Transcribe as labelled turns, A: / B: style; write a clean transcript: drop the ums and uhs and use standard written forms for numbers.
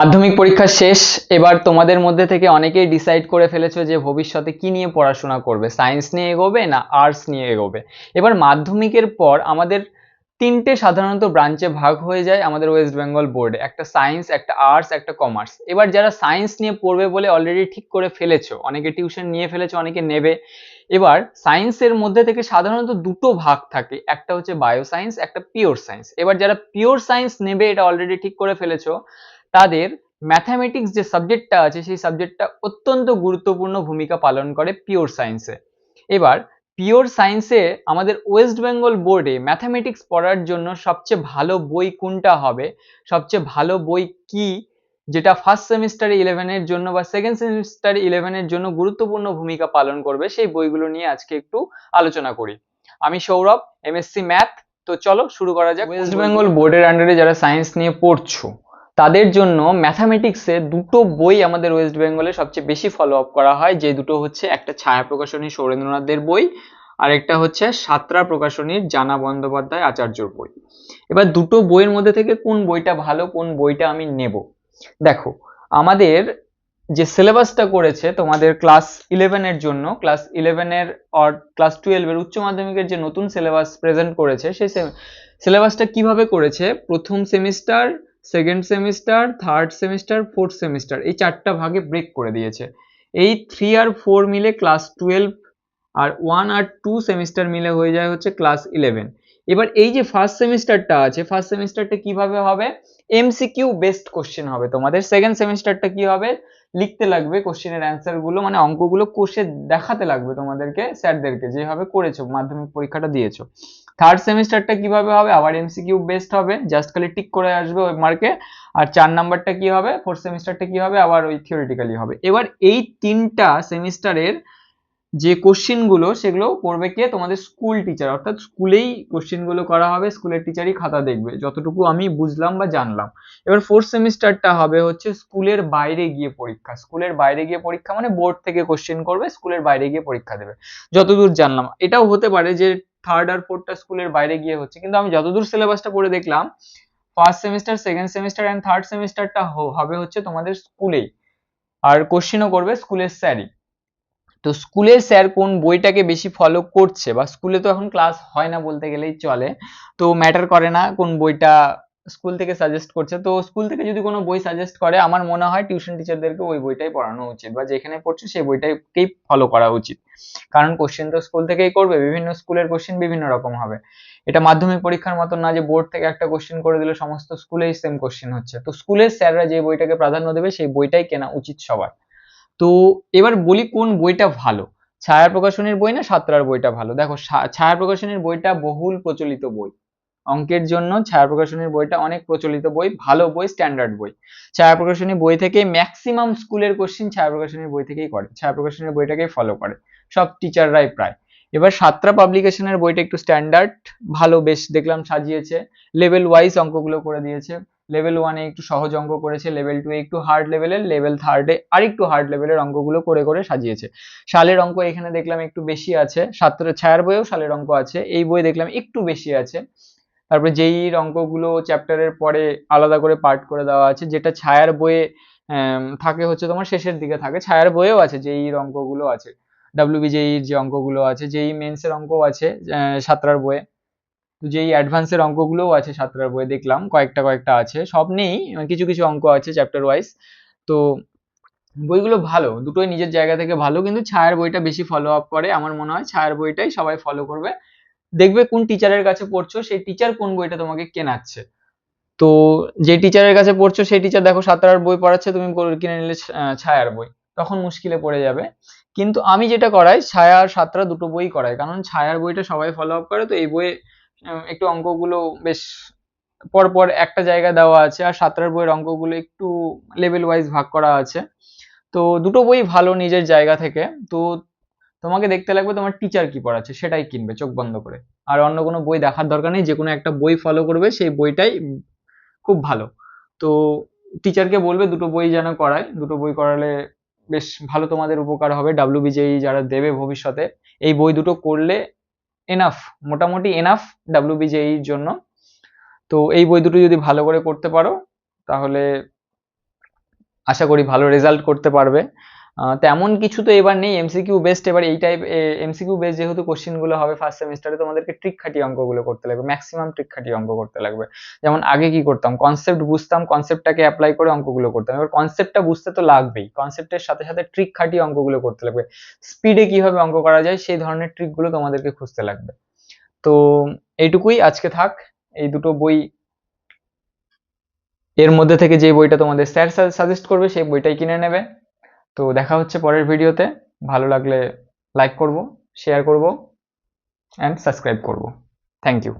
A: মাধ্যমিক পরীক্ষা শেষ। এবার তোমাদের মধ্যে থেকে অনেকেই ডিসাইড করে ফেলেছো যে ভবিষ্যতে কি নিয়ে পড়াশোনা করবে, সায়েন্স নিয়ে এগোবে না আর্টস নিয়ে এগোবে। এবার মাধ্যমিকের পর আমাদের তিনটে সাধারণত ব্রাঞ্চে ভাগ হয়ে যায় আমাদের ওয়েস্ট বেঙ্গল বোর্ডে, একটা সায়েন্স, একটা আর্টস, একটা কমার্স। এবার যারা সায়েন্স নিয়ে পড়বে বলে অলরেডি ঠিক করে ফেলেছো, অনেকে টিউশন নিয়ে ফেলেছো, অনেকে নেবে। এবার সায়েন্সের মধ্যে থেকে সাধারণত দুটো ভাগ থাকে, একটা হচ্ছে বায়ো সায়েন্স, একটা পিওর সায়েন্স। এবার যারা পিওর সায়েন্স নেবে এটা অলরেডি ঠিক করে ফেলেছো, তাদের ম্যাথামেটিক্স যে সাবজেক্টটা আছে সেই সাবজেক্টটা অত্যন্ত গুরুত্বপূর্ণ ভূমিকা পালন করে পিওর সায়েন্সে। এবার পিওর সায়েন্সে আমাদের ওয়েস্ট বেঙ্গল বোর্ডে ম্যাথামেটিক্স পড়ার জন্য সবচেয়ে ভালো বই কোনটা হবে, সবচেয়ে ভালো বই কি, যেটা ফার্স্ট সেমিস্টারে 11-এর জন্য বা সেকেন্ড সেমিস্টারে 11-এর জন্য গুরুত্বপূর্ণ ভূমিকা পালন করবে, সেই বইগুলো নিয়ে আজকে একটু আলোচনা করি। আমি সৌরভ, এমএসসি ম্যাথ। তো চলো শুরু করা যাক। ওয়েস্ট বেঙ্গল বোর্ডের আন্ডারে যারা সায়েন্স নিয়ে পড়ছো তাদের জন্য ম্যাথামেটিক্সে দুটো বই আমাদের ওয়েস্ট বেঙ্গলে সবচেয়ে বেশি ফলো আপ করা হয়, যে দুটো হচ্ছে একটা ছায়া প্রকাশনী সৌরেন্দ্রনাথের বই, আর একটা হচ্ছে সাতরা প্রকাশনীর জানা বন্দ্যোপাধ্যায় আচার্যর বই। এবার দুটো বইয়ের মধ্যে থেকে কোন বইটা ভালো, কোন বইটা আমি নেব। দেখো, আমাদের যে সিলেবাসটা করেছে তোমাদের ক্লাস 11-এর জন্য, ক্লাস 11-এর আর ক্লাস 12-এর উচ্চ মাধ্যমিকের যে নতুন সিলেবাস প্রেজেন্ট করেছে, সেই সিলেবাসটা কিভাবে করেছে, প্রথম semester, second semester, third semester, fourth semester, এই চারটা ভাগে ব্রেক করে দিয়েছে। এই 3 আর 4 মিলে ক্লাস 12, আর 1 আর 2 সেমিস্টার মিলে হয়ে যায় হচ্ছে ক্লাস 11। এবার এই যে ফার্স্ট সেমিস্টারটা আছে, ফার্স্ট সেমিস্টারটা কিভাবে হবে, এমসিকিউ বেসড কোশ্চেন হবে তোমাদের। সেকেন্ড সেমিস্টারটা কি হবে, লিখতে লাগবে কোশ্চেনের অ্যান্সার গুলো, মানে অঙ্কগুলো কষে দেখাতে লাগবে তোমাদেরকে, স্যারদেরকে, যেভাবে করেছো মাধ্যমিক পরীক্ষাটা দিয়েছো। থার্ড সেমিস্টারটা কিভাবে হবে, আবার এমসিকিউ বেসড হবে, জাস্ট খালি টিক করে আসবে ওই মার্কে। আর 4 নাম্বারটা কি হবে, ফোর্থ সেমিস্টারটা কি হবে, আবার ওই থিওরিটিক্যালি হবে। এবার এই তিনটা সেমিস্টারের যে কোশ্চেন গুলো সেগুলো করবে কে, তোমাদের স্কুল টিচার, অর্থাৎ স্কুলেই কোশ্চেন গুলো করা হবে, স্কুলের টিচারই খাতা দেখবে, যতটুকু আমি বুঝলাম বা জানলাম। এবার ফোর্থ সেমিস্টারটা হবে হচ্ছে স্কুলের বাইরে গিয়ে পরীক্ষা। স্কুলের বাইরে গিয়ে পরীক্ষা মানে বোর্ড থেকে কোশ্চেন করবে, স্কুলের বাইরে গিয়ে পরীক্ষা দেবে, যতদূর জানলাম। এটাও হতে পারে যে থার্ড আর ফোর্থটা স্কুলের বাইরে গিয়ে হচ্ছে, কিন্তু আমি যতদূর সিলেবাসটা পড়ে দেখলাম, first semester, second semester and third সেমিস্টারটা হবে হচ্ছে তোমাদের স্কুলেই, আর কোশ্চেনও করবে স্কুলের স্যারই। তো স্কুলের স্যার কোন বইটাকে বেশি ফলো করছে, বা স্কুলে তো এখন ক্লাস হয় না বলতে গেলেই চলে, তো ম্যাটার করে না কোন বইটা স্কুল থেকে সাজেস্ট করছে। তো স্কুল থেকে যদি কোনো বই সাজেস্ট করে, আমার মনে হয় টিউশন টিচারদেরকে ওই বইটাই পড়ানো উচিত, বা যেখানে পড়ছে সেই বইটাকেই ফলো করা উচিত। কারণ কোশ্চেন তো স্কুল থেকেই করবে, বিভিন্ন স্কুলের কোশ্চেন বিভিন্ন রকম হবে। এটা মাধ্যমিক পরীক্ষার মতন না যে বোর্ড থেকে একটা কোশ্চেন করে দিলে সমস্ত স্কুলেই সেম কোশ্চেন হচ্ছে। তো স্কুলের স্যাররা যে বইটাকে প্রাধান্য দেবে সেই বইটাই কেনা উচিত সবার। তো এবার বলি কোন বইটা ভালো, ছায়া প্রকাশনীর বই না সাতরার বইটা ভালো। দেখো, ছায়া প্রকাশনীর বইটা বহুল প্রচলিত বই, অঙ্কের জন্য ছায়া প্রকাশনীর বইটা অনেক প্রচলিত বই, ভালো বই, স্ট্যান্ডার্ড বই। ছায়া প্রকাশনী বই থেকে ম্যাক্সিমাম স্কুলের কোশ্চিন ছায়া প্রকাশনীর বই থেকেই করে, ছায়া প্রকাশনীর বইটাকেই ফলো করে সব টিচাররাই প্রায়। এবার সাতরা পাবলিকেশনের বইটা একটু স্ট্যান্ডার্ড, ভালো, বেশ দেখলাম সাজিয়েছে, লেভেল ওয়াইজ অঙ্কগুলো করে দিয়েছে। লেভেল ওয়ানে একটু সহজ অঙ্ক করেছে, লেভেল টু একটু হার্ড লেভেলের, লেভেল থার্ডে আর একটু হার্ড লেভেলের অঙ্কগুলো করে করে সাজিয়েছে। সালের অঙ্ক এখানে দেখলাম একটু বেশি আছে, সাতরা ছায়ার বইয়েও সালের অঙ্ক আছে, এই বই দেখলাম একটু বেশি আছে। তারপরে জেইর অঙ্কগুলো চ্যাপ্টারের পরে আলাদা করে পার্ট করে দেওয়া আছে, যেটা ছায়ার বইয়ে থাকে হচ্ছে তোমার শেষের দিকে থাকে, ছায়ার বইয়েও আছে জেইর অঙ্কগুলো আছে, ডাব্লিউবিজেইর যে অঙ্কগুলো আছে, জেই মেন্সের অঙ্কও আছে সাতটার বইয়ে। তো যেই অ্যাডভান্সের অঙ্কগুলোও আছে সাতটার বইয়ে, দেখলাম কয়েকটা কয়েকটা আছে, সব নেই, কিছু কিছু অঙ্ক আছে চ্যাপ্টার ওয়াইজ। তো বইগুলো ভালো, দুটোই নিজের জায়গা থেকে ভালো, কিন্তু ছায়ার বইটা বেশি ফলো আপ করে, আমার মনে হয় ছায়ার বইটাই সবাই ফলো করবে। দেখবে কোন টিচারের কাছে পড়ছো সেই টিচার কোন বইটা তোমাকে কেনাচ্ছে। তো যে টিচারের কাছে পড়ছো সেই টিচার দেখো সাঁতার বই পড়াচ্ছে, তুমি কিনে নিলে ছায়ার বই, তখন মুশকিলে পড়ে যাবে। কিন্তু আমি যেটা করাই, ছায়া আর সাঁতরা দুটো বই করাই, কারণ ছায়ার বইটা সবাই ফলো আপ করে, তো এই বইয়ে একটু অঙ্কগুলো বেশ পরপর একটা জায়গায় দেওয়া আছে, আর সাঁতরার বইয়ের অঙ্কগুলো একটু লেভেল ওয়াইজ ভাগ করা আছে। তো দুটো বই ভালো নিজের জায়গা থেকে। তো তোমাকে দেখতে লাগবে তোমার টিচার কি পড়াচ্ছে, সেটাই কিনবে চোখ বন্ধ করে, আর অন্য কোনো বই দেখার দরকার নেই, যে কোনো একটা বই ফলো করবে, সেই বইটাই খুব ভালো। তো টিচারকে বলবে দুটো বই যেন করায়, দুটো বই করালে বেশ ভালো, তোমাদের উপকার হবে। ডাব্লিউবিজেই যারা দেবে ভবিষ্যতে, এই বই দুটো করলে এনাফ, মোটামুটি এনাফ ডাব্লিউবিজেইর জন্য। তো এই বই দুটো যদি ভালো করে করতে পারো, তাহলে আশা করি ভালো রেজাল্ট করতে পারবে। তেমন কিছু তো এবার নেই, এমসিকিউ বেসড। এবার এই টাইপ এমসিকিউ বেস যেহেতু কোশ্চেনগুলো হবে ফার্স্ট সেমিস্টারে, তোমাদেরকে ট্রিক খাটিয়ে অঙ্কগুলো করতে লাগবে, ম্যাক্সিমাম ট্রিক খাটিয়ে অঙ্ক করতে লাগবে। যেমন আগে কি করতাম, কনসেপ্ট বুঝতাম, কনসেপ্টটাকে অ্যাপ্লাই করে অঙ্কগুলো করতাম। এবার কনসেপ্টটা বুঝতে তো লাগবেই, কনসেপ্টের সাথে সাথে ট্রিক খাটিয়ে অঙ্কগুলো করতে লাগবে। স্পিডে কিভাবে অঙ্ক করা যায় সেই ধরনের ট্রিকগুলো তোমাদেরকে খুঁজতে লাগবে। তো এইটুকুই আজকে থাক। এই দুটো বই, এর মধ্যে থেকে যে বইটা তোমাদের স্যার সাজেস্ট করবে সেই বইটাই কিনে নেবে। তো দেখা হচ্ছে পরের ভিডিওতে। ভালো লাগলে লাইক করব, শেয়ার করব অ্যান্ড সাবস্ক্রাইব করব। Thank you.